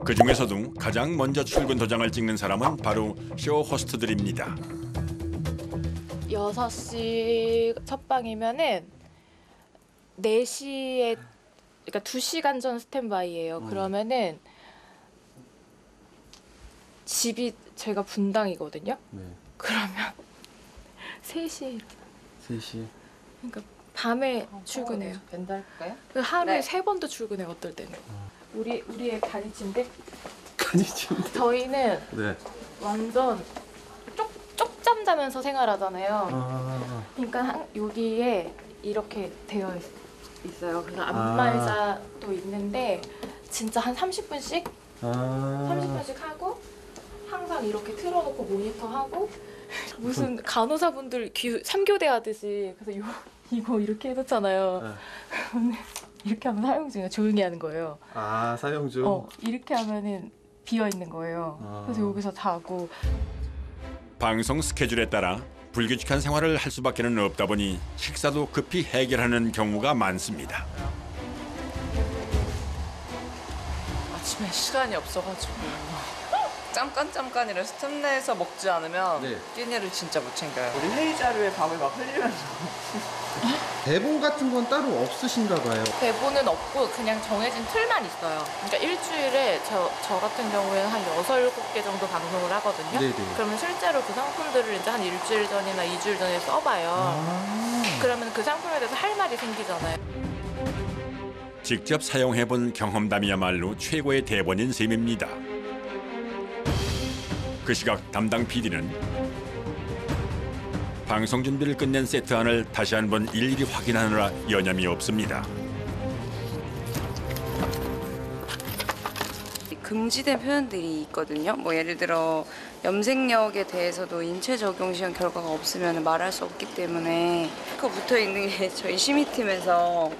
그 중에서도 가장 먼저 출근 도장을 찍는 사람은 바로 쇼 호스트들입니다. 6시 첫 방이면은 4시에 그러니까 2시간 전 스탠바이예요. 그러면은 집이 제가 분당이거든요. 네. 그러면 3시 3시. 그러니까 밤에 출근해요. 벤달까요? 하루에 네. 3번도 출근해요. 어떨 때는. 우리의 간이친데 간이친데. 저희는 네. 완전 쪽잠 자면서 생활하잖아요. 아. 그러니까 여기에 이렇게 되어 있어요. 그래서 안마의자도 있는데 진짜 한 30분씩 30분씩 하고 항상 이렇게 틀어놓고 모니터하고 무슨 간호사분들 3교대 하듯이 그래서 이거 이렇게 해놓잖아요. 네. 이렇게 하면 사용 중이에요. 조용히 하는 거예요. 아, 사용 중. 이렇게 하면은 비어 있는 거예요. 그래서 여기서 자고. 방송 스케줄에 따라 불규칙한 생활을 할 수밖에는 없다 보니 식사도 급히 해결하는 경우가 많습니다. 아침에 시간이 없어가지고 짬깐이라 스텝 내에서 먹지 않으면 네. 끼니를 진짜 못 챙겨요. 우리 회의 자료에 밥을 막 흘리면서 대본 같은 건 따로 없으신가 봐요. 대본은 없고 그냥 정해진 틀만 있어요. 그러니까 일주일에 저 같은 경우에는 한 6, 7개 정도 방송을 하거든요. 네네. 그러면 실제로 그 상품들을 이제 한 일주일 전이나 2주일 전에 써봐요. 그러면 그 상품에 대해서 할 말이 생기잖아요. 직접 사용해본 경험담이야말로 최고의 대본인 셈입니다. 그 시각 담당 PD는 방송 준비를 끝낸 세트안을 다시 한번 일일이 확인하느라 여념이 없습니다. 금지된 표현들이 있거든요. 뭐 예를 들어 염색약에 대해서도 인체 적용 시험 결과가 없으면 말할 수 없기 때문에 그거 붙어 있는 게 저희 심의팀에서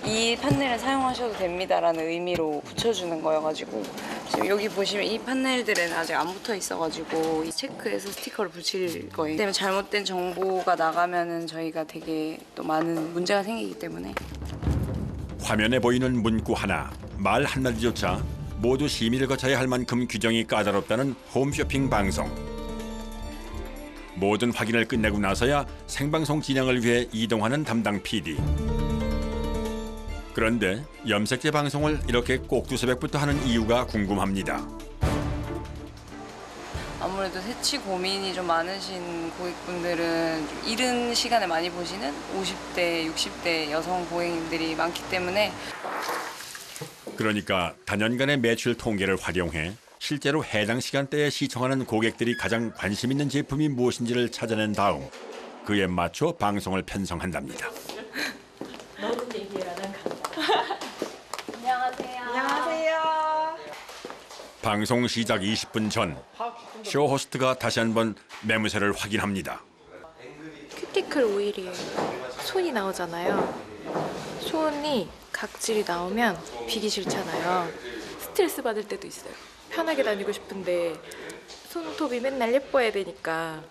이 판넬을 사용하셔도 됩니다라는 의미로 붙여주는 거여가지고 지금 여기 보시면 이 판넬들은 아직 안 붙어 있어가지고 이 체크해서 스티커를 붙일 거예요. 때문에 잘못된 정보가 나가면은 저희가 되게 또 많은 문제가 생기기 때문에. 화면에 보이는 문구 하나, 말 한마디조차 모두 심의를 거쳐야 할 만큼 규정이 까다롭다는 홈쇼핑 방송. 모든 확인을 끝내고 나서야 생방송 진행을 위해 이동하는 담당 PD. 그런데 염색제 방송을 이렇게 꼭두새벽부터 하는 이유가 궁금합니다. 아무래도 새치 고민이 좀 많으신 고객분들은 좀 이른 시간에 많이 보시는 50대, 60대 여성 고객님들이 많기 때문에 그러니까 단연간의 매출 통계를 활용해 실제로 해당 시간대에 시청하는 고객들이 가장 관심 있는 제품이 무엇인지를 찾아낸 다음 그에 맞춰 방송을 편성한답니다. 너는 얘기해라, 난 간다. 안녕하세요. 안녕하세요. 방송 시작 20분 전 쇼 호스트가 다시 한번 매무새를 확인합니다. 큐티클 오일이에요. 손이 나오잖아요. 손이 각질이 나오면 비기 싫잖아요. 스트레스 받을 때도 있어요. 편하게 다니고 싶은데 손톱이 맨날 예뻐야 되니까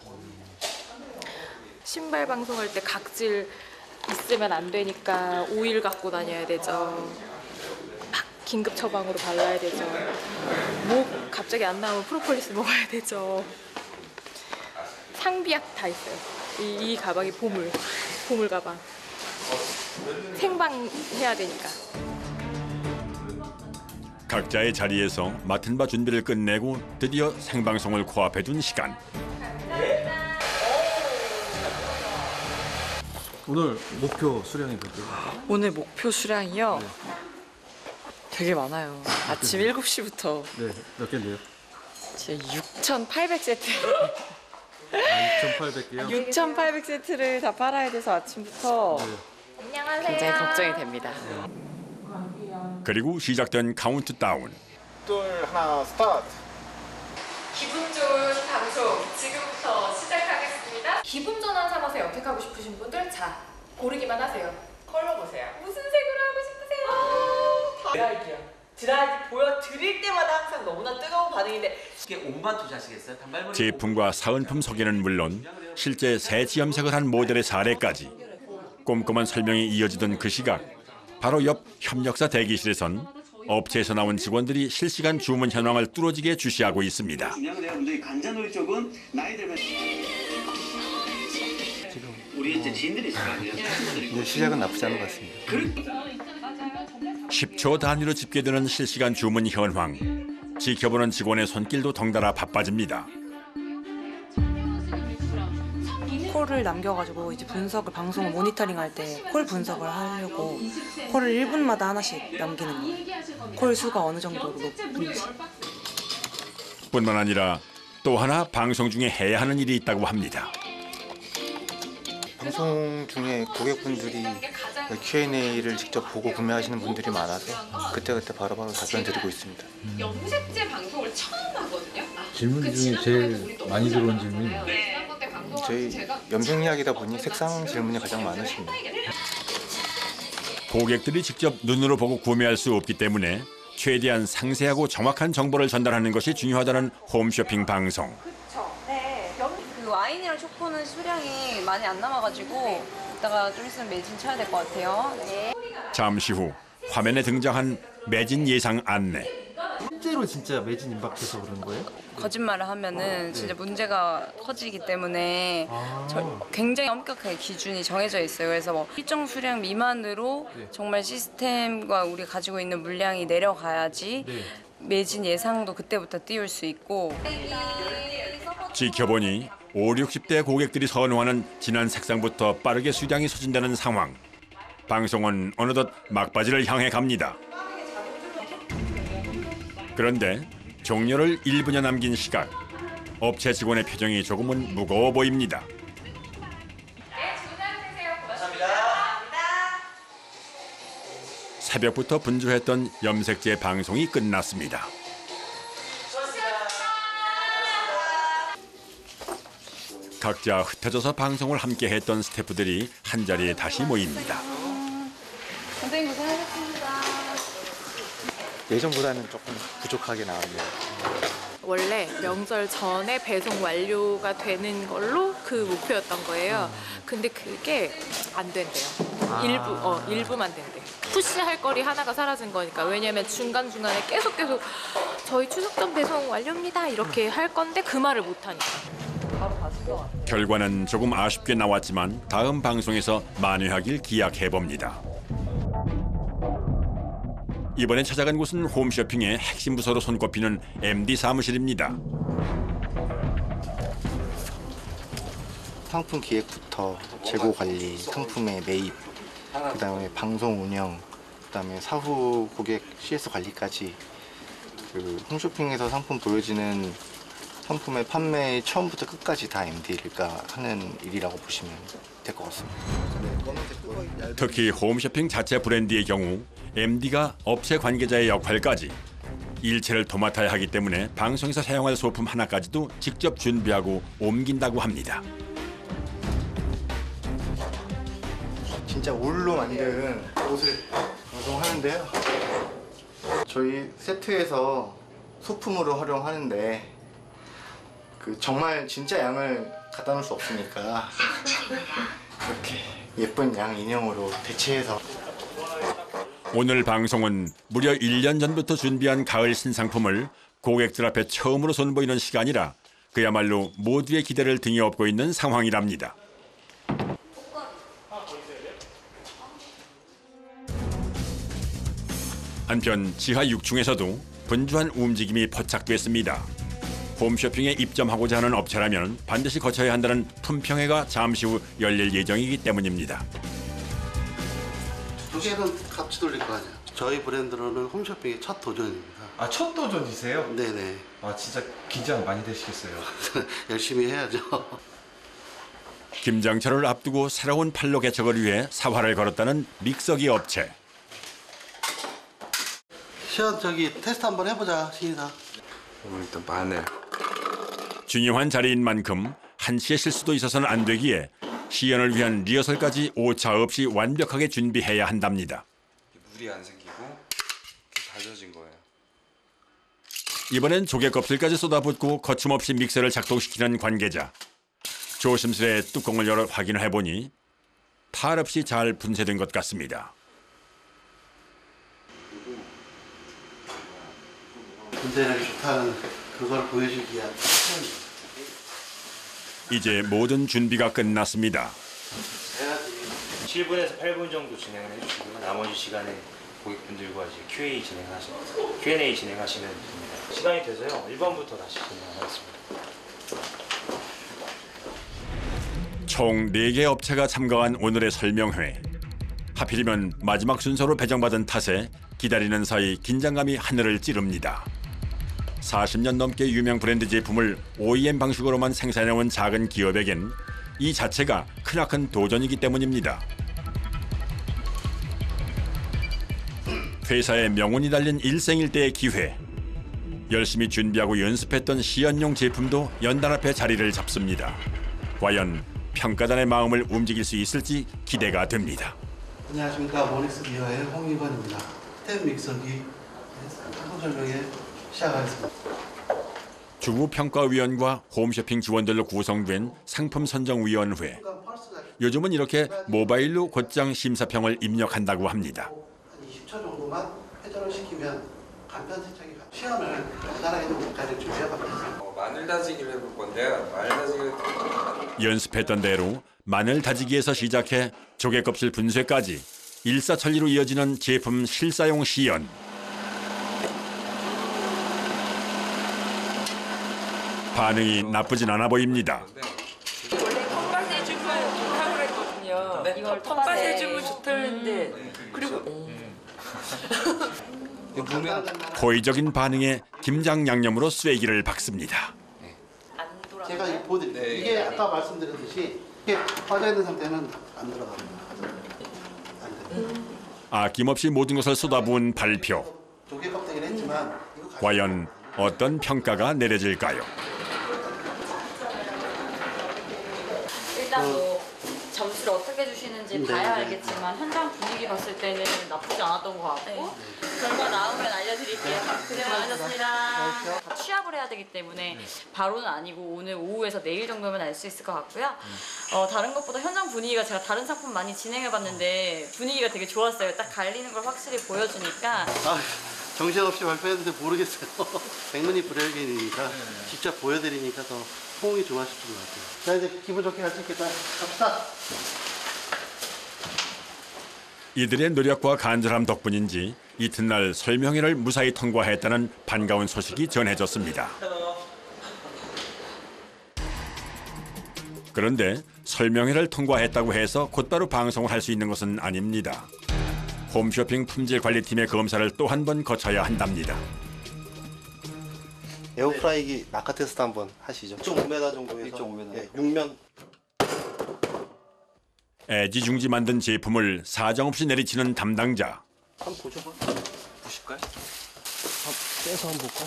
신발 방송할 때 각질 있으면 안 되니까 오일 갖고 다녀야 되죠. 막 긴급 처방으로 발라야 되죠. 목 갑자기 안 나오면 프로폴리스 먹어야 되죠. 상비약 다 있어요. 이 가방이 보물 가방. 생방 해야 되니까. 각자의 자리에서 맡은 바 준비를 끝내고 드디어 생방송을 코앞에 둔 시간. 오늘 목표 수량이 몇 개? 오늘 목표 수량이요? 되게 많아요. 아침 7시부터 네, 몇 개인데요? 진짜 6,800세트 2,800개요? 6,800세트를 다 팔아야 돼서 아침부터 안녕하세요. 굉장히 걱정이 됩니다. 그리고 시작된 카운트다운. 둘 하나 스타트. 기분 좋은 방송 지금부터 시작하겠습니다. 기분 전환 삼아서 염색하고 싶으신 분들 자 고르기만 하세요. 컬러 보세요. 무슨 색으로 하고 싶으세요? 드라이기요. 드라이기 보여드릴 때마다 항상 너무나 뜨거운 반응인데 이게 온만 투자하시겠어요? 단발머리 제품과 사은품 소개는 물론 실제 새치 염색을 한 모델의 사례까지 꼼꼼한 설명이 이어지던 그 시각 바로 옆 협력사 대기실에선 업체에서 나온 직원들이 실시간 주문 현황을 뚫어지게 주시하고 있습니다. 중요한 건 내가 문제 간장놀이 쪽은 나이 들면 우리 이제 지인들이 있을 거 아니에요. 이제 시작은 나쁘지 않은 것 같습니다. 10초 단위로 집계되는 실시간 주문 현황. 지켜보는 직원의 손길도 덩달아 바빠집니다. 콜을 남겨가지고 이제 분석을 방송을 모니터링할 때 콜 분석을 하려고 콜을 1분마다 하나씩 남기는 거예요. 콜 수가 어느 정도로 높은지. 뿐만 아니라 또 하나 방송 중에 해야 하는 일이 있다고 합니다. 방송 중에 고객분들이 Q&A를 직접 보고 구매하시는 분들이 많아서 그때그때 바로바로 답변 드리고 있습니다. 염색제 방송을 처음 하거든요. 질문 중에 제일 많이 들어온 질문이 저희 염색약이다 보니 색상 질문이 가장 많으십니다. 고객들이 직접 눈으로 보고 구매할 수 없기 때문에 최대한 상세하고 정확한 정보를 전달하는 것이 중요하다는 홈쇼핑 방송. 그 와인이랑 초코는 수량이 많이 안 남아가지고 이따가 좀 있으면 매진 쳐야 될 것 같아요. 네. 잠시 후 화면에 등장한 매진 예상 안내. 실제로 진짜 매진 임박해서 그런 거예요? 거짓말을 하면은 진짜 문제가 커지기 때문에 굉장히 엄격하게 기준이 정해져 있어요. 그래서 뭐 일정 수량 미만으로 정말 시스템과 우리 가지고 있는 물량이 내려가야지 매진 예상도 그때부터 띄울 수 있고. 지켜보니 5, 60대 고객들이 선호하는 진한 색상부터 빠르게 수량이 소진되는 상황. 방송은 어느덧 막바지를 향해 갑니다. 그런데 종료를 1분여 남긴 시각. 업체 직원의 표정이 조금은 무거워 보입니다. 새벽부터 분주했던 염색제 방송이 끝났습니다. 각자 흩어져서 방송을 함께했던 스태프들이 한자리에 다시 모입니다. 선생님 고생하셨습니다. 예전보다는 조금 부족하게 나왔네요. 원래 명절 전에 배송 완료가 되는 걸로 그 목표였던 거예요. 근데 그게 안 된대요. 일부만 된대. 푸시할 거리 하나가 사라진 거니까. 왜냐면 중간중간에 계속 저희 추석 전 배송 완료입니다 이렇게 할 건데 그 말을 못 하니까. 결과는 조금 아쉽게 나왔지만 다음 방송에서 만회하길 기약해봅니다. 이번에 찾아간 곳은 홈쇼핑의 핵심 부서로 손꼽히는 MD 사무실입니다. 상품 기획부터 재고 관리, 상품의 매입, 그다음에 방송 운영, 그다음에 사후 고객 CS 관리까지 그 홈쇼핑에서 상품 보여지는 상품의 판매 처음부터 끝까지 다 MD가 하는 일이라고 보시면 될 것 같습니다. 특히 홈쇼핑 자체 브랜드의 경우 MD가 업체 관계자의 역할까지 일체를 도맡아야 하기 때문에 방송에서 사용할 소품 하나까지도 직접 준비하고 옮긴다고 합니다. 진짜 울로 만든 옷을 방송하는데요. 저희 세트에서 소품으로 활용하는데 그 정말 진짜 양을 갖다 놓을 수 없으니까 이렇게 예쁜 양 인형으로 대체해서. 오늘 방송은 무려 1년 전부터 준비한 가을 신상품을 고객들 앞에 처음으로 선보이는 시간이라 그야말로 모두의 기대를 등에 업고 있는 상황이랍니다. 한편 지하 6층에서도 분주한 움직임이 포착됐습니다. 홈쇼핑에 입점하고자 하는 업체라면 반드시 거쳐야 한다는 품평회가 잠시 후 열릴 예정이기 때문입니다. 두 개는 같이 돌릴 거 아니야. 저희 브랜드로는 홈쇼핑의 첫 도전입니다. 아, 첫 도전이세요? 네네. 아, 진짜 긴장 많이 되시겠어요. 열심히 해야죠. 김장철을 앞두고 새로운 판로 개척을 위해 사활을 걸었다는 믹서기 업체. 시연 저기 테스트 한번 해보자, 시인아. 일단 마늘. 중요한 자리인 만큼 한치의 실수도 있어서는 안 되기에 시연을 위한 리허설까지 오차 없이 완벽하게 준비해야 한답니다. 물이 안 생기고 다져진 거예요. 이번엔 조개 껍질까지 쏟아붓고 거침없이 믹서를 작동시키는 관계자. 조심스레 뚜껑을 열어 확인을 해보니 탈 없이 잘 분쇄된 것 같습니다. 군대력이 좋다는 그걸 보여주기 위한 시간입니다. 이제 모든 준비가 끝났습니다. 7분에서 8분 정도 진행을 해주시고요. 나머지 시간에 고객분들과 이제 Q&A 진행하시면 됩니다. 시간이 돼서요. 1번부터 다시 진행하겠습니다. 총 4개 업체가 참가한 오늘의 설명회. 하필이면 마지막 순서로 배정받은 탓에 기다리는 사이 긴장감이 하늘을 찌릅니다. 40년 넘게 유명 브랜드 제품을 OEM 방식으로만 생산해온 작은 기업에겐 이 자체가 크나큰 도전이기 때문입니다. 회사의 명운이 달린 일생일대의 기회. 열심히 준비하고 연습했던 시연용 제품도 연단 앞에 자리를 잡습니다. 과연 평가단의 마음을 움직일 수 있을지 기대가 됩니다. 안녕하십니까. 모닉스 기어의 홍익원입니다. 스텝 믹서기 상품 설명회 시작하겠습니다. 주부평가위원과 홈쇼핑 직원들로 구성된 상품선정위원회. 요즘은 이렇게 모바일로 곧장 심사평을 입력한다고 합니다. 20초 정도만 회전을 시키면 간편 세척이 시연을 간단하게 좀 가지고 준비해봤습니다. 마늘 다지기를 해볼 건데요. 마늘 다지기를 연습했던 대로 마늘 다지기에서 시작해 조개 껍질 분쇄까지 일사천리로 이어지는 제품 실사용 시연. 반응이 나쁘진 않아 보입니다. 원래 텃밭에 해주면 좋다고 그랬거든요. 이걸 텃밭에 해주면 좋다는데 그리고 호의적인 반응에 김장 양념으로 쐐기를 박습니다. 제가 이 보드릴게요. 이게 아까 말씀드렸듯이 이게 빠져 있는 상태는 안 들어갑니다. 아낌없이 모든 것을 쏟아부은 발표. 조개 껍데기를 했지만 과연 어떤 평가가 내려질까요? 일단 뭐 점수를 어떻게 주시는지 봐야 알겠지만 현장 분위기 봤을 때는 나쁘지 않았던 것 같고 결과 나오면 알려드릴게요. 고생 많으셨습니다. 취합을 해야 되기 때문에 바로는 아니고 오늘 오후에서 내일 정도면 알 수 있을 것 같고요. 다른 것보다 현장 분위기가 제가 다른 상품 많이 진행해봤는데 분위기가 되게 좋았어요. 딱 갈리는 걸 확실히 보여주니까. 정신없이 발표했는데 모르겠어요. 백문이 불여일견이니까 직접 보여드리니까 더 호응이 좋아하실 것 같아요. 자, 이제 기분 좋게 할 수 있겠다. 갑시다. 이들의 노력과 간절함 덕분인지 이튿날 설명회를 무사히 통과했다는 반가운 소식이 전해졌습니다. 그런데 설명회를 통과했다고 해서 곧바로 방송을 할 수 있는 것은 아닙니다. 홈쇼핑 품질관리팀의 검사를 또 한 번 거쳐야 한답니다. 에어프라이기 낙하 테스트 한번 하시죠. 1.5m 정도에서 1.5m. 6면. 애지중지 만든 제품을 사정없이 내리치는 담당자. 한번 보죠. 보실까요? 한번 빼서 한번 볼까?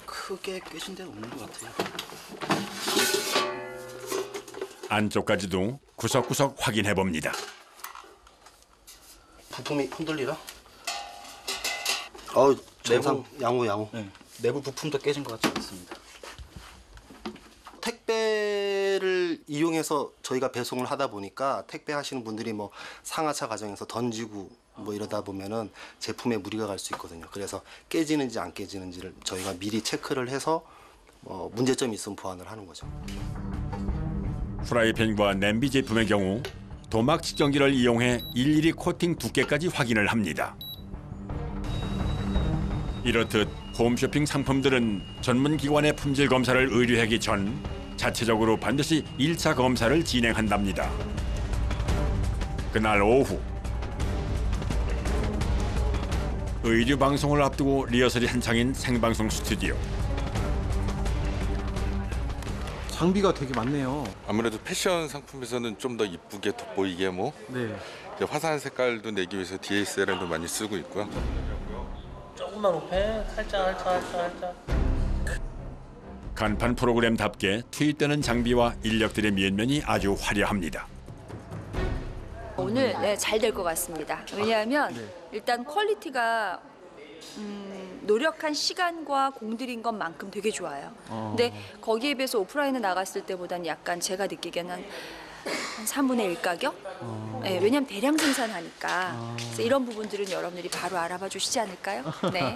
크게 깨진 데는 없는 것 같아요. 안쪽까지도 구석구석 확인해 봅니다. 부품이 흔들리나? 정상 양호. 네. 내부 부품도 깨진 것 같지 않습니다. 택배를 이용해서 저희가 배송을 하다 보니까 택배 하시는 분들이 뭐 상하차 과정에서 던지고 뭐 이러다 보면은 제품에 무리가 갈 수 있거든요. 그래서 깨지는지 안 깨지는지를 저희가 미리 체크를 해서 문제점이 있으면 보완을 하는 거죠. 프라이팬과 냄비 제품의 경우 도막 측정기를 이용해 일일이 코팅 두께까지 확인을 합니다. 이렇듯 홈쇼핑 상품들은 전문기관의 품질 검사를 의뢰하기 전 자체적으로 반드시 1차 검사를 진행한답니다. 그날 오후 의류 방송을 앞두고 리허설이 한창인 생방송 스튜디오. 장비가 되게 많네요. 아무래도 패션 상품에서는 좀 더 이쁘게 돋보이게 네. 이제 화사한 색깔도 내기 위해서 DSLR도 많이 쓰고 있고요. 조금만 오pen, 살짝. 간판 프로그램답게 투입되는 장비와 인력들의 면면이 아주 화려합니다. 오늘 잘 될 것 같습니다. 왜냐하면 일단 퀄리티가 노력한 시간과 공들인 것만큼 되게 좋아요. 근데 거기에 비해서 오프라인에 나갔을 때보다는 약간 제가 느끼기에는 한 3분의 1 가격? 네, 왜냐면 대량 생산하니까. 그래서 이런 부분들은 여러분들이 바로 알아봐 주시지 않을까요? 네,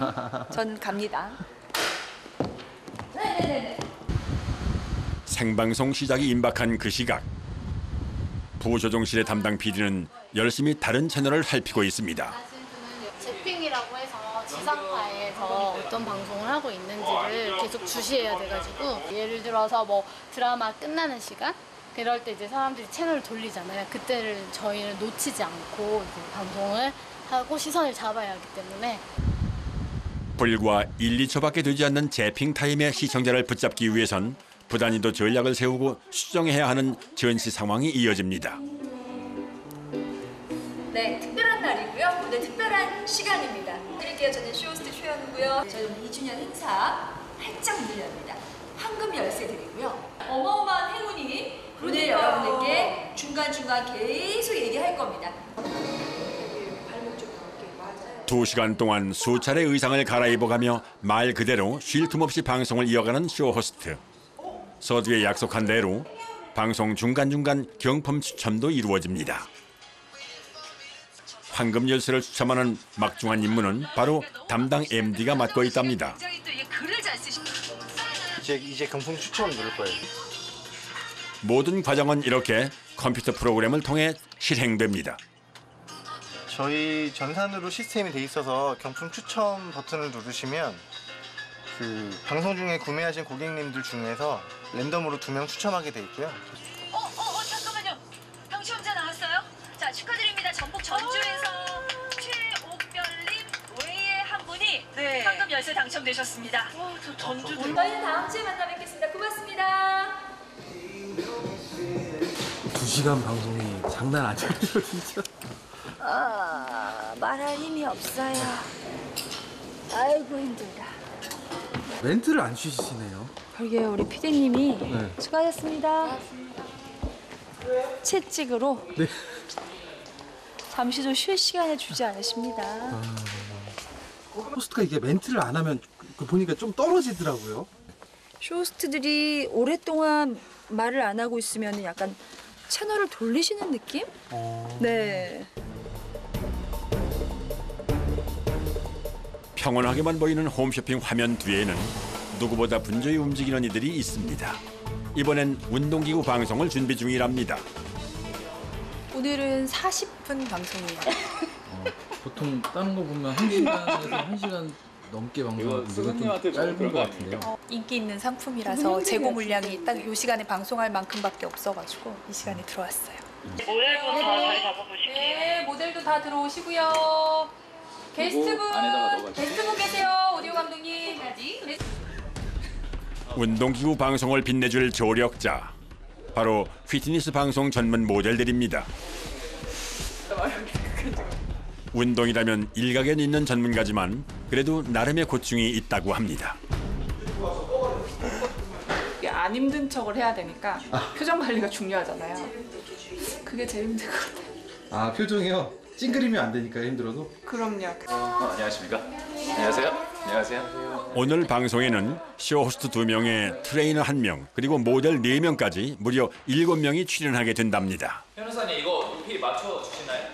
전 갑니다. 네네네. 생방송 시작이 임박한 그 시각. 부조종실의 담당 PD는 열심히 다른 채널을 살피고 있습니다. 재핑이라고 해서 지상파에서 어떤 방송을 하고 있는지를 계속 주시해야 돼가지고 예를 들어서 뭐 드라마 끝나는 시간? 그럴 때 이제 사람들이 채널을 돌리잖아요. 그때를 저희는 놓치지 않고 이제 방송을 하고 시선을 잡아야 하기 때문에 불과 1, 2초밖에 되지 않는 재핑 타임의 시청자를 붙잡기 위해선 부단히도 전략을 세우고 수정해야 하는 전시 상황이 이어집니다. 네, 특별한 날이고요. 오늘 특별한 시간입니다. 드릴게요. 저는 쇼호스트 최현우고요. 저는 2주년 행사 활짝 문을 엽니다. 황금 열쇠 드리고요. 어마어마한 행운이 오늘 여러분들께 중간중간 계속 얘기할 겁니다. 2시간 동안 수차례 의상을 갈아입어가며 말 그대로 쉴 틈 없이 방송을 이어가는 쇼호스트. 서두에 약속한 대로 방송 중간중간 경품 추첨도 이루어집니다. 황금 열쇠를 추첨하는 막중한 임무는 바로 담당 MD가 맡고 있답니다. 이제 경품 추첨 누를 거예요. 모든 과정은 이렇게 컴퓨터 프로그램을 통해 실행됩니다. 저희 전산으로 시스템이 돼 있어서 경품 추첨 버튼을 누르시면 그 방송 중에 구매하신 고객님들 중에서 랜덤으로 2명 추첨하게 돼 있고요. 잠깐만요. 당첨자 나왔어요? 자, 축하드립니다. 전북 전주에서 최옥별님 외에 한 분이 황금 열쇠 당첨되셨습니다. 저 전주. 저희는 다음 주에 만나 뵙겠습니다. 고맙습니다. 2시간 방송이 장난 아니에요, 진짜. 말할 힘이 없어요. 아이고 힘들다. 멘트를 안 쉬시네요. 그러게요. 우리 피디님이 네. 수고하셨습니다. 채찍으로 네. 잠시도 쉴 시간을 주지 않으십니다. 호스트가 이게 멘트를 안 하면 보니까 좀 떨어지더라고요. 쇼호스트들이 오랫동안 말을 안 하고 있으면 약간 채널을 돌리시는 느낌? 네. 평온하게만 보이는 홈쇼핑 화면 뒤에는 누구보다 분주히 움직이는 이들이 있습니다. 이번엔 운동기구 방송을 준비 중이랍니다. 오늘은 40분 방송이에요. 보통 다른 거 보면 1시간에서 1시간 넘게 방송하는데 이거 좀 짧은 것 같은데요. 인기 있는 상품이라서 재고 물량이 딱 이 시간에 방송할 만큼밖에 없어가지고 이 시간에 들어왔어요. 모델부터 자리 잡아보실게요. 네, 모델도 다 들어오시고요. 게스트분 계세요. 오디오 감독님. 운동기구 방송을 빛내줄 조력자. 바로 피트니스 방송 전문 모델들입니다. 운동이라면 일각에 있는 전문가지만 그래도 나름의 고충이 있다고 합니다. 안 힘든 척을 해야 되니까 표정 관리가 중요하잖아요. 그게 제일 힘든 것 같아요. 아, 표정이요? 찡그리면 안 되니까 힘들어도? 그럼요. 안녕하십니까? 안녕하세요. 안녕하세요. 오늘 방송에는 쇼호스트 2명에 트레이너 1명 그리고 모델 4명까지 무려 7명이 출연하게 된답니다. 변호사님 이거 높이 맞춰 주시나요?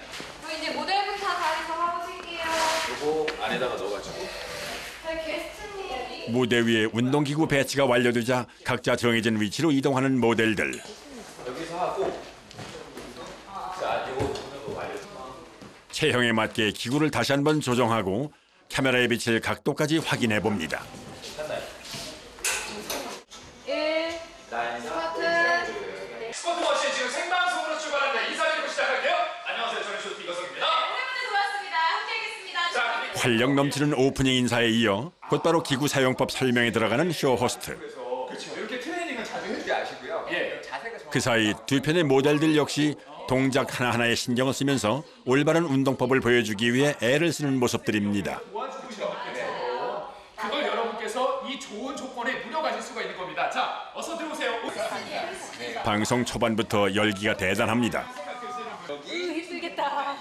그럼 이제 모델분 다 자리 잡아보실게요. 요거 안에다가 넣어가지고. 게스트님. 무대 위에 운동기구 배치가 완료되자 각자 정해진 위치로 이동하는 모델들. 여기서 하고. 자, 요거 완료. 체형에 맞게 기구를 다시 한번 조정하고 카메라에 비칠 각도까지 확인해 봅니다. 됐나요? 1. 스타트. 스포츠머신 지금 생방송으로 출발합니다. 인사드리고 시작할게요. 안녕하세요. 저는 쇼트 이거성입니다. 네, 고맙습니다. 함께하겠습니다. 활력 넘치는 오프닝 인사에 이어 곧바로 기구 사용법 설명에 들어가는 쇼호스트. 그렇죠. 이렇게 트레이닝은 자주 해주지 아시고요. 예. 자세가 그 사이 두 편의 모델들 역시 동작 하나하나에 신경을 쓰면서 올바른 운동법을 보여주기 위해 애를 쓰는 모습들입니다. 도와주고 있는 그걸 여러분께서 이 좋은 조건에 누려가실 수가 있는 겁니다. 자, 어서 들어오세요. 방송 초반부터 열기가 대단합니다. 힘들겠다.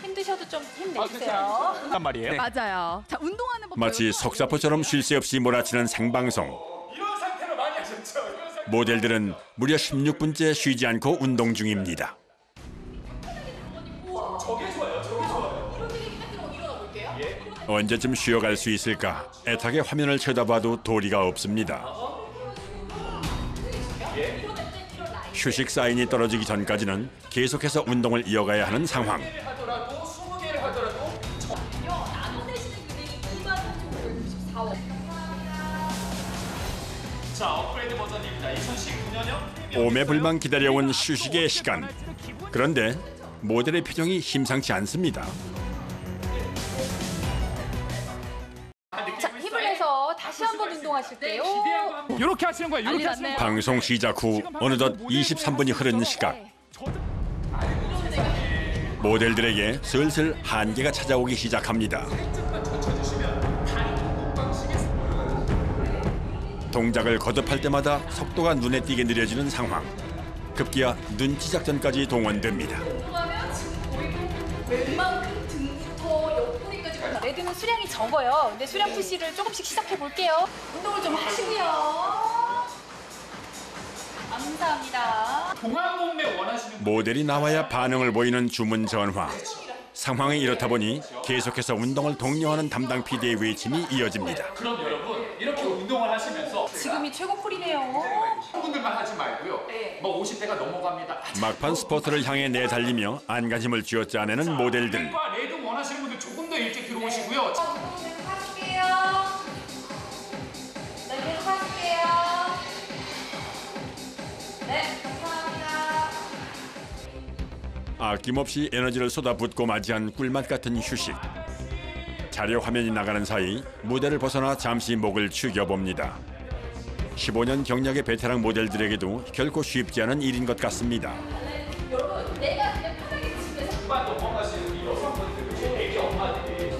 힘드셔도 좀 힘내주세요. 한 말이에요? 맞아요. 자, 운동하는 법. 마치 속사포처럼 쉴 새 없이 몰아치는 생방송. 이런 상태로 많이 하셨죠? 이런 상태. 모델들은 무려 16분째 쉬지 않고 운동 중입니다. 언제쯤 쉬어갈 수 있을까? 애타게 화면을 쳐다봐도 도리가 없습니다. 휴식 사인이 떨어지기 전까지는 계속해서 운동을 이어가야 하는 상황. 자, 업그레이드 버전입니다. 2019년형 오매불망 기다려온 휴식의 시간. 그런데 모델의 표정이 심상치 않습니다. 자, 힘을 내서 다시 한번 운동하실게요. 이렇게 하시는 거예요. 이렇게 하시는 거예요. 방송 시작 후 어느덧 23분이 흐른 시각. 모델들에게 슬슬 한계가 찾아오기 시작합니다. 동작을 거듭할 때마다 속도가 눈에 띄게 느려지는 상황. 급기야 눈치 작전까지 동원됩니다. 웬만큼 등부터 옆구리까지 레드는 수량이 적어요. 근데 수량 푸시를 조금씩 시작해 볼게요. 운동을 좀 하시고요. 감사합니다. 동안 몸매 원하시는 모델이 나와야 반응을 보이는 주문 전화. 상황이 이렇다 보니 계속해서 운동을 독려하는 담당 PD의 외침이 이어집니다. 그럼 여러분 이렇게 운동을 하시면서 지금이 최고 콜이네요. 분들만 하지 말고요. 뭐 50대가 넘어갑니다. 막판 스포츠를 향해 내달리며 안간힘을 쥐어짜내는 모델들. 레드 원하시는 분들 조금 더 일찍 들어오시고요. 하실게요. 네, 계속 하실게요. 네, 감사합니다. 아낌없이 에너지를 쏟아붓고 맞이한 꿀맛 같은 휴식. 자료 화면이 나가는 사이 무대를 벗어나 잠시 목을 축여봅니다. 15년 경력의 베테랑 모델들에게도 결코 쉽지 않은 일인 것 같습니다. 여러분, 내가 그냥 편하게 집에서 넘어가시는 이 여성분들, 애기 엄마들이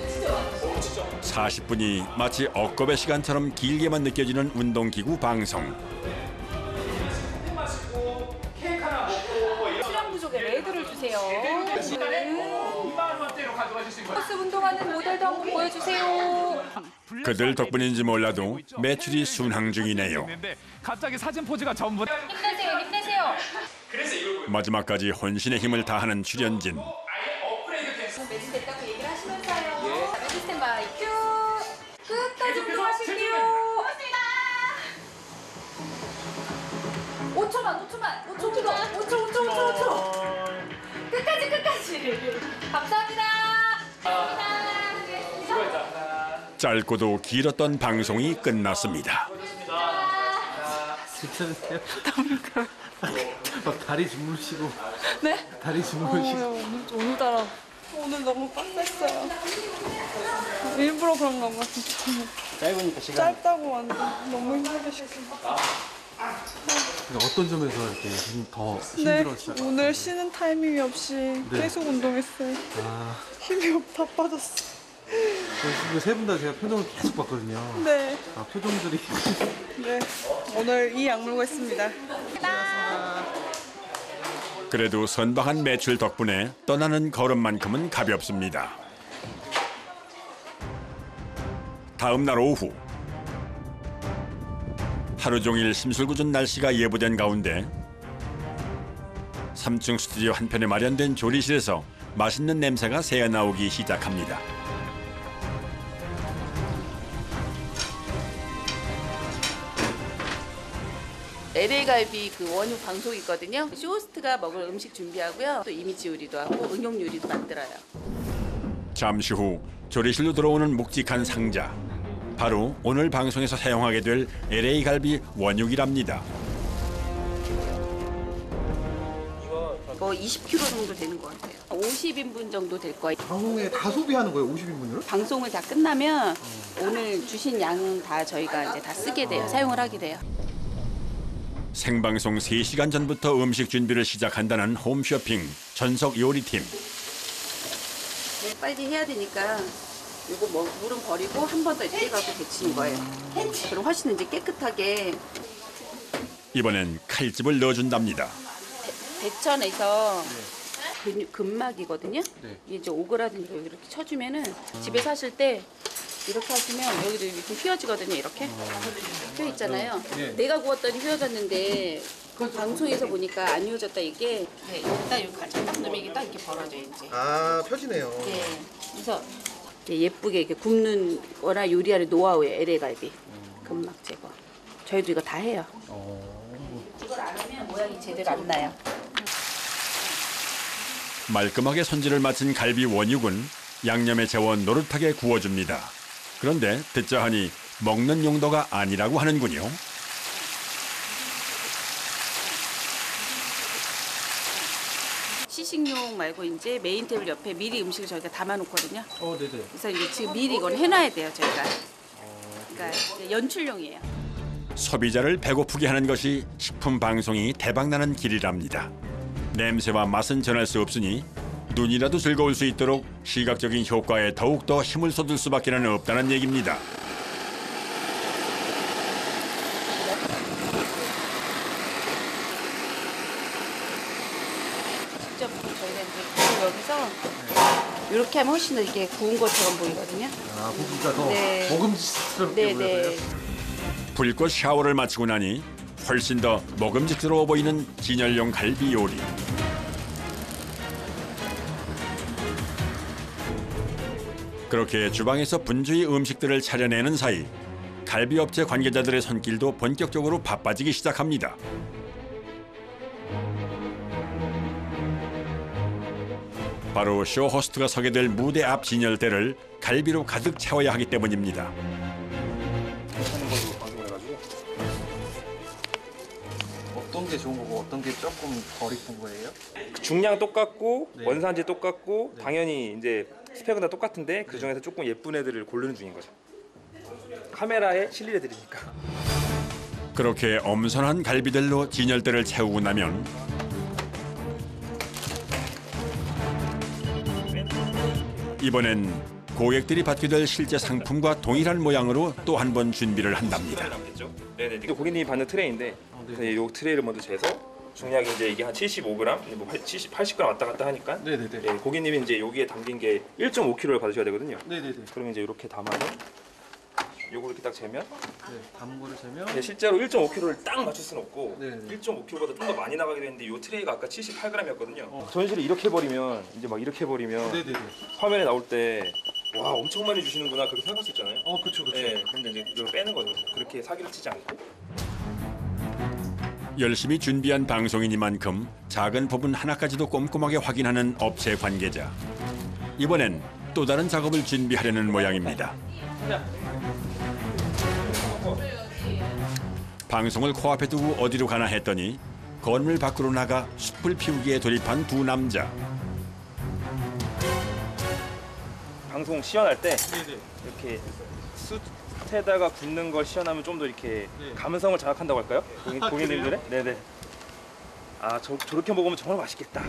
40분이 마치 억겁의 시간처럼 길게만 느껴지는 운동기구 방송. 수량 부족에 레드를 주세요. 시간에 2만 원대로 가져가 주신 거예요. 버스 운동하는 모델도 한번 보여주세요. 그들 덕분인지 몰라도 매출이 순항 중이네요. 갑자기 사진 포즈가 전부 힘내세요, 힘내세요. 그래서 이걸 마지막까지 헌신의 힘을 다하는 출연진. 매진 됐다고 얘기를 하시면서요. 매진 스탠바이 큐. 끝까지 운동하실게요. 5초만. 5초. 끝까지. 감사합니다. 짧고도 길었던 방송이 끝났습니다. 괜찮으세요? 막 다리 주무시고. 네? 다리 주무시고. 오늘따라 오늘 너무 빡셌어요. 일부러 그런 건가 진짜. 짧으니까 시간. 짧다고 완전 너무 힘들게 시켰어. 어떤 점에서 이렇게 더 네, 힘들었어요? 오늘 쉬는 타이밍이 없이 계속 운동했어요. 아, 힘이 다 빠졌어. 세 분 다 제가 표정을 계속 봤거든요. 네. 아, 표정들이. 네, 오늘 이 약물고 했습니다. 그래도 선방한 매출 덕분에 떠나는 걸음만큼은 가볍습니다. 다음 날 오후. 하루 종일 심술궂은 날씨가 예보된 가운데 3층 스튜디오 한편에 마련된 조리실에서 맛있는 냄새가 새어나오기 시작합니다. LA 갈비 그 원유 방송이 있거든요. 쇼호스트가 먹을 음식 준비하고요. 또 이미지 요리도 하고 응용 요리도 만들어요. 잠시 후 조리실로 들어오는 묵직한 상자. 바로 오늘 방송에서 사용하게 될 LA 갈비 원육이랍니다. 이거 20kg 정도 되는 것 같아요. 50인분 정도 될 거예요. 방송에 다 소비하는 거예요? 50인분으로? 방송을 다 끝나면 오늘 주신 양은 다 저희가 이제 다 쓰게 돼요. 사용을 하게 돼요. 생방송 3시간 전부터 음식 준비를 시작한다는 홈쇼핑 전석 요리팀. 빨리 해야 되니까 이거 뭐 물은 버리고 한 번 더 이렇게 해갖고 데치는 거예요. 그럼 훨씬 이제 깨끗하게. 이번엔 칼집을 넣어준답니다. 대천에서 근막이거든요. 이게 이제 오그라드니까 이렇게 쳐주면은 집에 사실 때 이렇게 하시면 여기도 이렇게 휘어지거든요. 이렇게 휘어 있잖아요. 네. 내가 구웠더니 휘어졌는데 그 방송에서 보니까 안 휘어졌다 이게. 네, 여기다 이렇게 같이 딱 넣으면 이게 딱 이렇게 벌어져 이제. 아, 펴지네요. 네. 그래서 예쁘게 이렇게 굽는 거나 요리하는 노하우예요. LA 갈비. 근막 제거. 저희도 이거 다 해요. 이걸 안 하면 모양이 제대로 안 나요. 말끔하게 손질을 마친 갈비 원육은 양념에 재워 노릇하게 구워줍니다. 그런데 듣자 하니 먹는 용도가 아니라고 하는군요. 시식용 말고 이제 메인 테이블 옆에 미리 음식을 저희가 담아놓거든요. 네네. 그래서 이제 지금 미리 이건 해놔야 돼요, 저희가. 그러니까 이제 연출용이에요. 소비자를 배고프게 하는 것이 식품 방송이 대박나는 길이랍니다. 냄새와 맛은 전할 수 없으니 눈이라도 즐거울 수 있도록 시각적인 효과에 더욱더 힘을 쏟을 수밖에는 없다는 얘기입니다. 직접 저희가 이제 여기서 이렇게 하면 훨씬 더 이게 구운 것처럼 보이거든요. 아, 고기가 더 네. 먹음직스럽게 보여서요? 불꽃 샤워를 마치고 나니 훨씬 더 먹음직스러워 보이는 진열용 갈비 요리. 그렇게 주방에서 분주히 음식들을 차려내는 사이 갈비업체 관계자들의 손길도 본격적으로 바빠지기 시작합니다. 바로 쇼 호스트가 서게 될 무대 앞 진열대를 갈비로 가득 채워야 하기 때문입니다. 어떤 게 좋은 거고 어떤 게 조금 덜 이쁜 거예요? 중량 똑같고 네. 원산지 똑같고 당연히 이제 스펙은 다 똑같은데 그 중에서 조금 예쁜 애들을 고르는 중인 거죠. 카메라에 실릴 애들이니까. 그렇게 엄선한 갈비들로 진열대를 채우고 나면 이번엔 고객들이 받게 될 실제 상품과 동일한 모양으로 또 한 번 준비를 한답니다. 네네. 이게 고객님이 받는 트레이인데 이 트레이를 먼저 재서 중량이 이제 이게 한 75g, 뭐 70, 80g 왔다 갔다 하니까 네네네. 네, 고객님이 이제 여기에 담긴 게 1.5kg를 받으셔야 되거든요. 네네네. 그러면 이제 이렇게 담아서 요거 이렇게 딱 재면 네, 담은 거를 재면 네, 실제로 1.5kg를 딱 맞출 수는 없고 네네. 1.5kg보다 좀 더 많이 나가게 되는데 이 트레이가 아까 78g이었거든요. 전시를 이렇게 해버리면 이제 막 이렇게 해버리면 네네네. 화면에 나올 때 와 엄청 많이 주시는구나 그렇게 생각할 수 있잖아요. 그렇죠. 네, 근데 이제 이걸 빼는 거죠. 그렇게 사기를 치지 않고. 열심히 준비한 방송이니만큼 작은 부분 하나까지도 꼼꼼하게 확인하는 업체 관계자. 이번엔 또 다른 작업을 준비하려는 모양입니다. 방송을 코앞에 두고 어디로 가나 했더니 건물 밖으로 나가 숯불 피우기에 돌입한 두 남자. 방송 시연할 때 이렇게 숯에다가 굽는 걸 시연하면 좀 더 이렇게 감성을 자극한다고 할까요? 고객님들의? 네네. 아 저렇게 먹으면 정말 맛있겠다.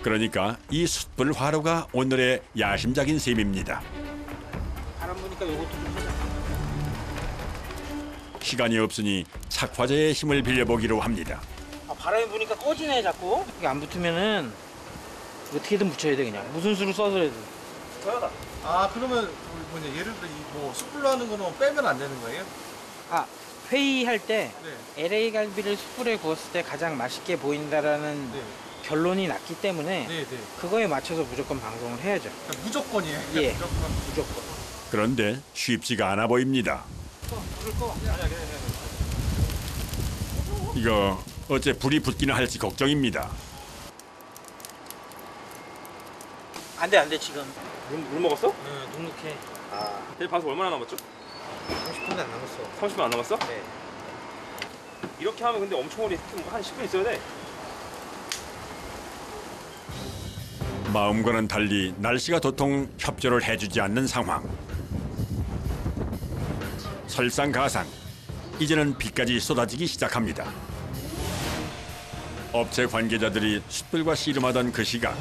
그러니까 이 숯불 화로가 오늘의 야심작인 셈입니다. 바람 부니까 요것도 좀 하자. 시간이 없으니 착화제의 힘을 빌려보기로 합니다. 바람이 부니까 꺼지네 자꾸. 이게 안 붙으면은 어떻게든 붙여야 돼 그냥. 무슨 수를 써서라도. 저요다. 아, 그러면 뭐냐, 예를 들어 뭐 숯불로 하는 거는 빼면 안 되는 거예요? 아 회의할 때 LA 갈비를 숯불에 구웠을 때 가장 맛있게 보인다라는 결론이 났기 때문에 그거에 맞춰서 무조건 방송을 해야죠. 그러니까 무조건이에요. 예, 무조건. 그런데 쉽지가 않아 보입니다. 이거 어째 불이 붙기나 할지 걱정입니다. 안돼 지금. 물 먹었어? 응, 눅눅해. 아, 내일 방송 얼마나 남았죠? 30분도 안 남았어. 30분 안 남았어? 네. 이렇게 하면 근데 엄청 오래 한 10분 있어야 돼. 마음과는 달리 날씨가 도통 협조를 해주지 않는 상황. 설상가상, 이제는 비까지 쏟아지기 시작합니다. 업체 관계자들이 숯불과 씨름하던 그 시각.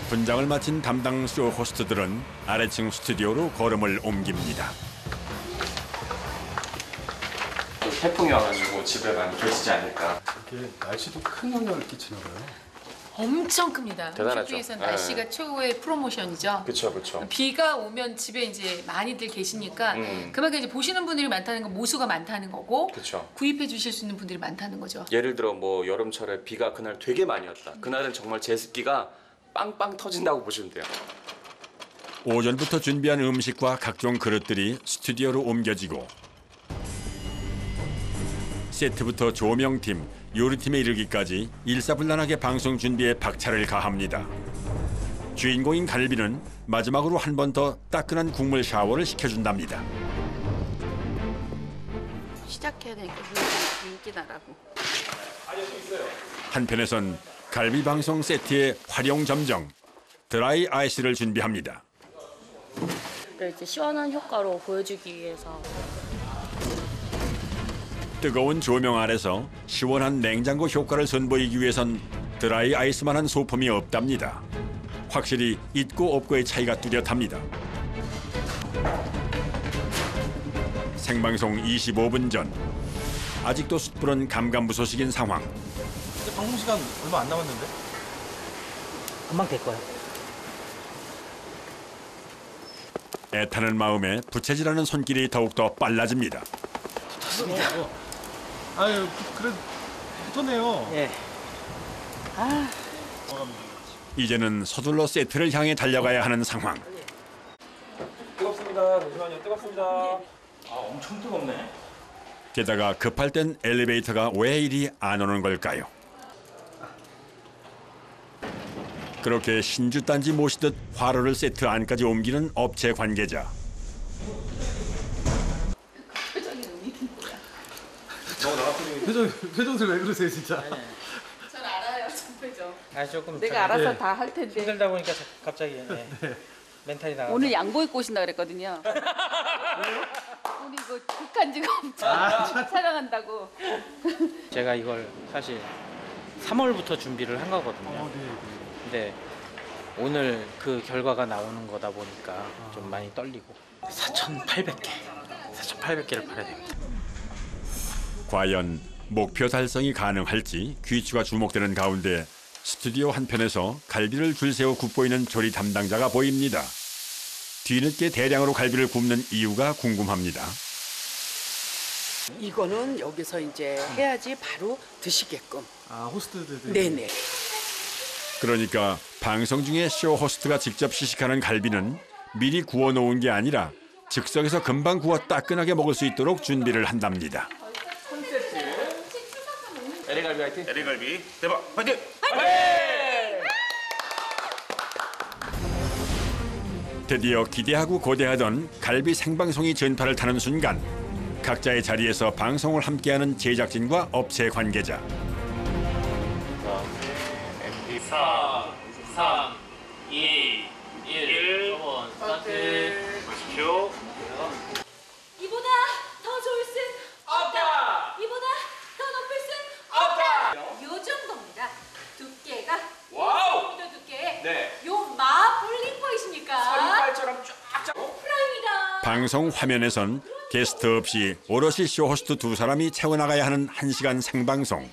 분장을 마친 담당 쇼 호스트들은 아래층 스튜디오로 걸음을 옮깁니다. 태풍이 와가지고 집에 많이 계시지 않을까. 이게 날씨도 큰 영향을 끼치나 봐요. 엄청 큽니다. 대단하죠. 홈쇼핑에서는 네. 날씨가 최고의 프로모션이죠. 그렇죠. 비가 오면 집에 이제 많이들 계시니까 그만큼 이제 보시는 분들이 많다는 건 모수가 많다는 거고 그렇죠. 구입해 주실 수 있는 분들이 많다는 거죠. 예를 들어 뭐 여름철에 비가 그날 되게 많이 왔다. 그날은 정말 제습기가 빵빵 터진다고 보시면 돼요. 오전부터 준비한 음식과 각종 그릇들이 스튜디오로 옮겨지고 세트부터 조명팀, 요리팀에 이르기까지 일사불란하게 방송 준비에 박차를 가합니다. 주인공인 갈비는 마지막으로 한 번 더 따끈한 국물 샤워를 시켜준답니다. 시작해야 되니까 인기 나라고. 한편에선 갈비 방송 세트의 활용 점정, 드라이 아이스를 준비합니다. 이제 시원한 효과로 보여주기 위해서. 뜨거운 조명 아래서 시원한 냉장고 효과를 선보이기 위해선 드라이 아이스만한 소품이 없답니다. 확실히 있고 없고의 차이가 뚜렷합니다. 생방송 25분 전. 아직도 숯불은 감감무소식인 상황. 이제 방송 시간 얼마 안 남았는데? 금방 될 거야. 애타는 마음에 부채질하는 손길이 더욱더 빨라집니다. 좋습니다. 아유, 그래 붙었네요. 예. 아. 이제는 서둘러 세트를 향해 달려가야 하는 상황. 뜨겁습니다. 잠시만요. 뜨겁습니다. 아, 엄청 뜨겁네. 게다가 급할 땐 엘리베이터가 왜 이리 안 오는 걸까요? 그렇게 신주단지 모시듯 화로를 세트 안까지 옮기는 업체 관계자. 표정들 왜 그러세요 진짜? 전 알아요, 정표정. 아 조금 내가 알아서 다 할 텐데. 힘들다 보니까 갑자기 멘탈이 나가. 오늘 양복 입고 오신다 그랬거든요. 우리 이거 극한 직업 촬영한다고. 제가 이걸 사실 3월부터 준비를 한 거거든요. 근데 오늘 그 결과가 나오는 거다 보니까 좀 많이 떨리고 4,800개를 팔아야 됩니다. 과연 목표 달성이 가능할지 귀추가 주목되는 가운데 스튜디오 한편에서 갈비를 줄 세워 굽고 있는 조리 담당자가 보입니다. 뒤늦게 대량으로 갈비를 굽는 이유가 궁금합니다. 이거는 여기서 이제 해야지 바로 드시게끔. 아, 호스트들. 네네. 그러니까 방송 중에 쇼 호스트가 직접 시식하는 갈비는 미리 구워놓은 게 아니라 즉석에서 금방 구워 따끈하게 먹을 수 있도록 준비를 한답니다. LA갈비 화이팅! LA갈비 대박! 화이팅! 드디어 기대하고 고대하던 갈비 생방송이 전파를 타는 순간 각자의 자리에서 방송을 함께하는 제작진과 업체 관계자. 4, 3, 2, 1, 스타트. 보십시오. 이보다 더 좋을 순 없다. 이보다 더 높을 순 없다. 요 정도입니다. 두께가 와우. 이 정도 두께. 네. 요 마블링 보이십니까? 서리발처럼 쫙쫙. 프라임이다. 방송 화면에선 게스트 없이 오롯이 쇼 호스트 두 사람이 채워나가야 하는 1시간 생방송.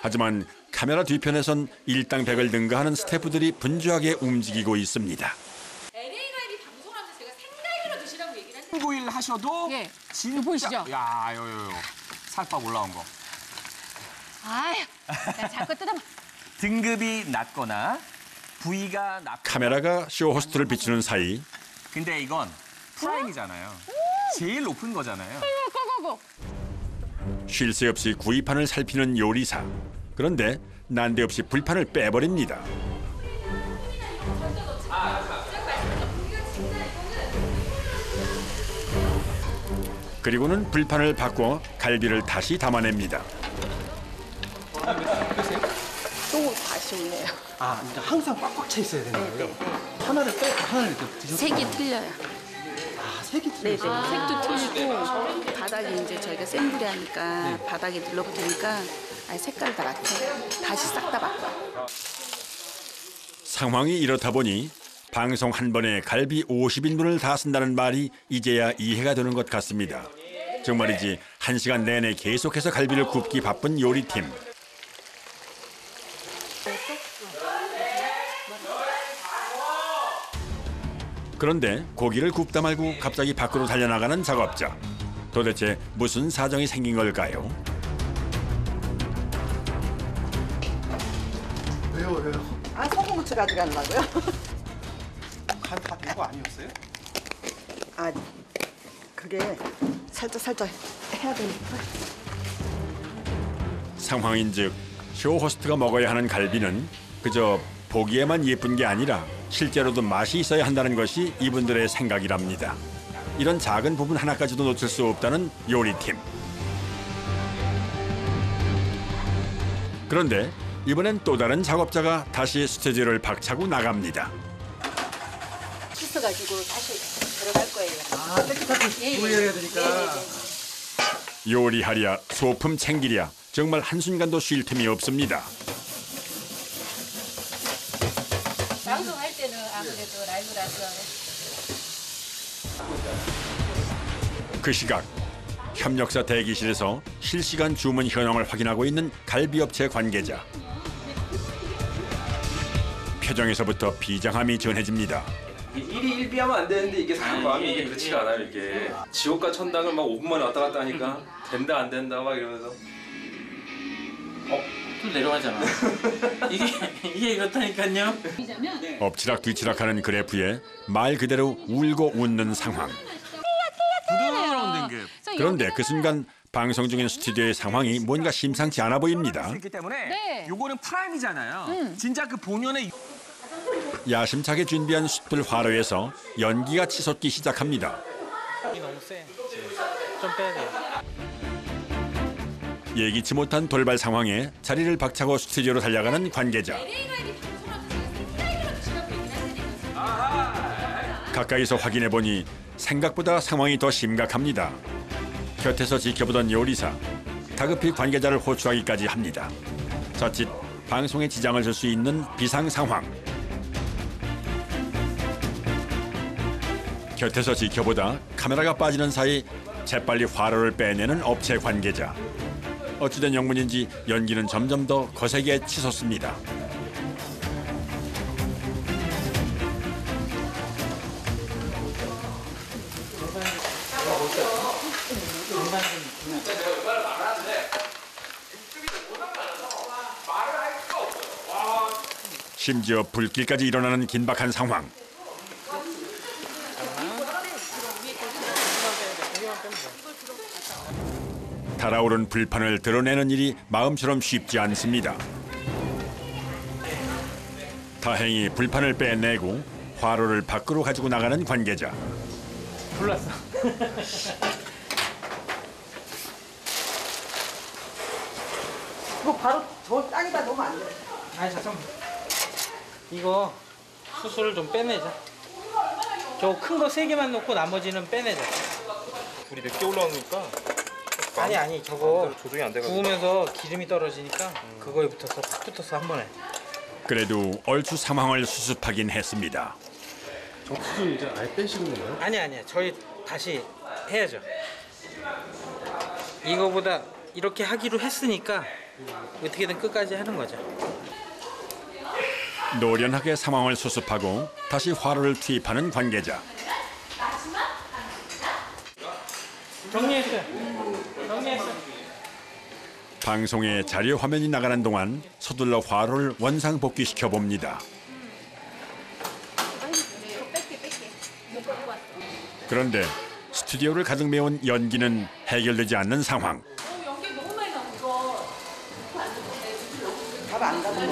하지만 카메라 뒤편에선 일당백을 능가하는 스태프들이 분주하게 움직이고 있습니다. LA갈비 방송하면서 제가 생갈비로 드시라고 얘기를 했는데 고일 하셔도 진짜 보이시죠? 야, 요요요. 살밥 올라온 거. 아유, 야, 자꾸 뜯어봐. 등급이 낮거나 부위가 낮. 카메라가 쇼 호스트를 비추는 사이 근데 이건 프라임이잖아요. 제일 높은 거잖아요. 고고고. 쉴 새 없이 구이판을 살피는 요리사. 그런데 난데없이 불판을 빼버립니다. 그리고는 불판을 바꿔 갈비를 다시 담아냅니다. 또 다시 올려요. 아, 그러니까 항상 꽉꽉 차 있어야 되는 거예요? 하나를 빼고 하나를 이렇게 드셔서. 색이 틀려요. 아, 색이 네네. 틀려요? 색도 틀리고 바닥에 이제 저희가 센 불에 하니까 바닥에 눌러붙으니까 아예 색깔을 다 맞춰요. 다시 싹 다 바꿔요. 상황이 이렇다 보니 방송 한 번에 갈비 50인분을 다 쓴다는 말이 이제야 이해가 되는 것 같습니다. 정말이지 1시간 내내 계속해서 갈비를 굽기 바쁜 요리팀. 그런데 고기를 굽다 말고 갑자기 밖으로 달려나가는 작업자. 도대체 무슨 사정이 생긴 걸까요? 왜요? 아, 소금 후추 가져가려고요? 간 다 된 거 아니었어요? 아, 그게 살짝 해야 되니까. 상황인즉 쇼 호스트가 먹어야 하는 갈비는 그저 보기에만 예쁜 게 아니라 실제로도 맛이 있어야 한다는 것이 이분들의 생각이랍니다. 이런 작은 부분 하나까지도 놓칠 수 없다는 요리팀. 그런데 이번엔 또 다른 작업자가 다시 스튜디오를 박차고 나갑니다. 씻어가지고 다시 들어갈 거예요. 아, 깨끗하게 조리해야 되니까. 요리하랴 소품 챙기랴 정말 한순간도 쉴 틈이 없습니다. 방송할 때는 아무래도 라이브라서. 그 시각 협력사 대기실에서 실시간 주문 현황을 확인하고 있는 갈비업체 관계자. 표정에서부터 비장함이 전해집니다. 이게 1이 1비하면 안 되는데 이게 사람 마음이 이게 그렇지가 않아요. 이게 지옥과 천당을 막 5분 만에 왔다 갔다 하니까 된다 안 된다 막 이러면서 또 내려가잖아. 이게 이렇다니까요. 엎치락 뒤치락하는 그래프에 말 그대로 울고 웃는 상황. 부드러운 댕급. 그런데 그 순간 방송 중인 스튜디오의 상황이 뭔가 심상치 않아 보입니다. 있기 때문에 요거는 프라임이잖아요. 진짜 그 본연의 야심차게 준비한 숯불 화로에서 연기가 치솟기 시작합니다. 너무 세. 좀 빼야 돼요. 예기치 못한 돌발 상황에 자리를 박차고 스튜디오로 달려가는 관계자. 가까이서 확인해보니 생각보다 상황이 더 심각합니다. 곁에서 지켜보던 요리사, 다급히 관계자를 호출하기까지 합니다. 자칫 방송에 지장을 줄 수 있는 비상 상황. 곁에서 지켜보다 카메라가 빠지는 사이 재빨리 화로를 빼내는 업체 관계자. 어찌된 영문인지 연기는 점점 더 거세게 치솟습니다. 심지어 불길까지 일어나는 긴박한 상황. 달아오른 불판을 드러내는 일이 마음처럼 쉽지 않습니다. 다행히 불판을 빼내고 화로를 밖으로 가지고 나가는 관계자. 불났어. 이거 바로 저 땅에다 놓으면 안 돼. 아니 잠깐만. 이거 수술을 좀 빼내자. 저 큰 거 3개만 놓고 나머지는 빼내자. 불이 몇 개 올라오니까 아니 저거 조정이 안 돼가지고 구우면서 기름이 떨어지니까 그거에 붙어서 탁 붙어서 한 번에. 그래도 얼추 상황을 수습하긴 했습니다. 저 수술 이제 아예 빼시는 건가요? 아니야. 저희 다시 해야죠. 이거보다 이렇게 하기로 했으니까 어떻게든 끝까지 하는 거죠. 노련하게 상황을 수습하고 다시 화로를 투입하는 관계자. 정리했어요. 방송에 자료 화면이 나가는 동안 서둘러 화로를 원상 복귀시켜 봅니다. 그런데 스튜디오를 가득 메운 연기는 해결되지 않는 상황. 연기 너무 많이 나고 이거. 밥 안 가면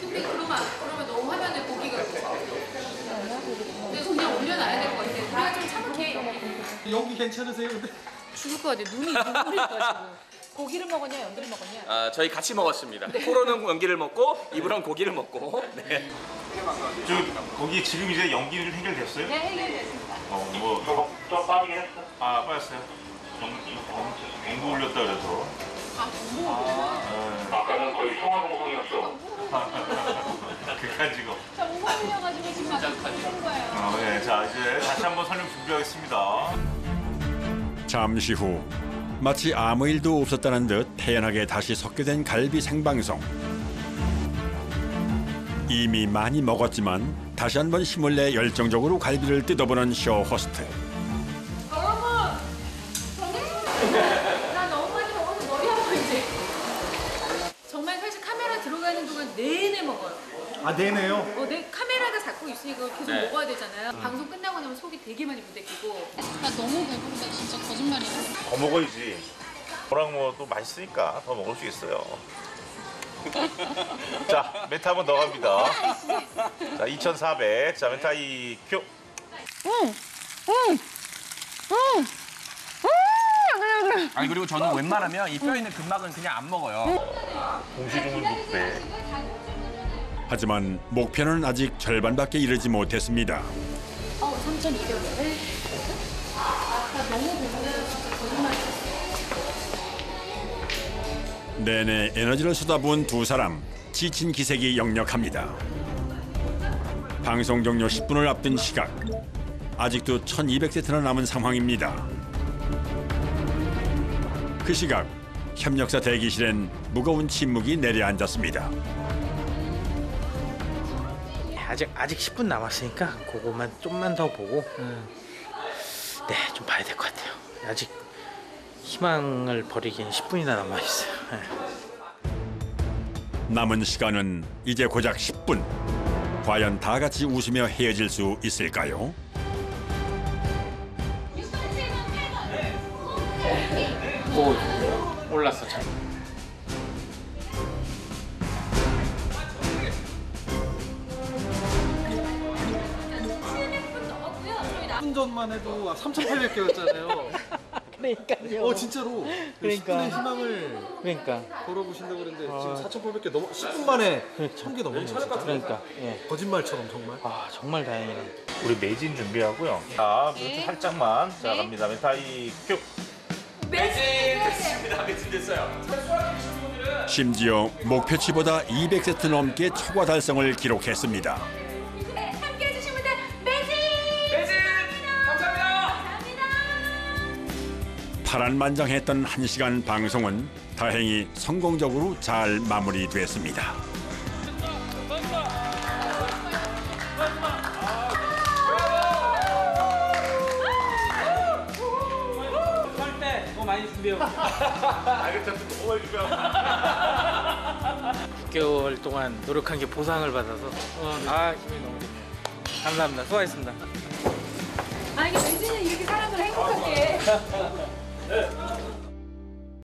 근데 그러면 너무 화면에 고기가 근데 그냥 올려놔야 될 것 같아. 우리가 좀 참게. 연기 괜찮으세요? 근데 죽을 것 같아. 눈이 눈물이 가지고. 고기를 먹었냐 연기를 먹었냐? 아, 저희 같이 먹었습니다. 코로는 연기를 먹고 입으로는 고기를 먹고. 네. 거기 지금 이제 연기는 해결됐어요? 네, 해결됐습니다. 좀 빠지긴 했어. 아, 빠졌어요. 연구 올렸다 그래서. 아까는 거의 통화방송이었어. 그래가지고. 자, 무거 올려가지고 지금 아주 힘든 거예요. 네, 자 이제 다시 한번 설명 준비하겠습니다. 잠시 후 마치 아무 일도 없었다는 듯 태연하게 다시 섞게 된 갈비 생방송. 이미 많이 먹었지만 다시 한번 힘을 내 열정적으로 갈비를 뜯어보는 쇼 호스트. 나 너무 많이 먹어서 머리 아파 이제. 정말 사실 카메라 들어가는 동안 내내 먹어요. 아, 네네요? 내 카메라가 잡고 있으니까 계속 네. 먹어야 되잖아요. 방송 끝나고 나면 속이 되게 많이 부대끼고. 나 너무 배부르다. 진짜 거짓말이야. 더 먹어야지. 저랑 뭐 또 맛있으니까 더 먹을 수 있어요. 자, 멘트 한 번 더 갑니다. 자, 2,400. 자, 멘트 하이 큐. 아니 그리고 저는 웬만하면 이 뼈 있는 근막은 그냥 안 먹어요. 공시중은 묵배. 하지만 목표는 아직 절반밖에 이르지 못했습니다. 3,200원. 나 너무 배부르다. 진짜 거짓말이야. 내내 에너지를 쏟아부은 두 사람, 지친 기색이 역력합니다. 방송 종료 10분을 앞둔 시각, 아직도 1,200세트나 남은 상황입니다. 그 시각, 협력사 대기실엔 무거운 침묵이 내려앉았습니다. 아직 10분 남았으니까 그거만 좀만 더 보고 네, 좀 봐야 될 것 같아요. 아직 희망을 버리기엔 10분이나 남아 있어요. 남은 시간은 이제 고작 10분. 과연 다 같이 웃으며 헤어질 수 있을까요? 오, 올랐어 참. 분 전만 해도 3,800개였잖아요. 그러니까요. 진짜로. 그러니까. 10분의 희망을 그러니까. 걸어보신다고 그랬는데 지금 4,800개 넘어 10분 만에 1,000개 넘었네요. 진짜. 그러니까. 예. 거짓말처럼 정말. 아, 정말 다행이네. 우리 매진 준비하고요. 자, 멘트 살짝만. 자, 갑니다. 멘트 하이 큐. 매진 됐습니다. 매진 됐어요. 심지어 목표치보다 200세트 넘게 초과 달성을 기록했습니다. 함께 해주신 분들 매진! 매진! 감사합니다. 파란만장했던 1시간 방송은 다행히 성공적으로 잘 마무리됐습니다. 때 너무 많이 준비해요. 알겠다. 너무 많이 준비하고. 6개월 동안 노력한 게 보상을 받아서 힘이 너무 좋네요. 감사합니다. 수고하셨습니다. 아 이게 매진은 이렇게 사람들 행복하게.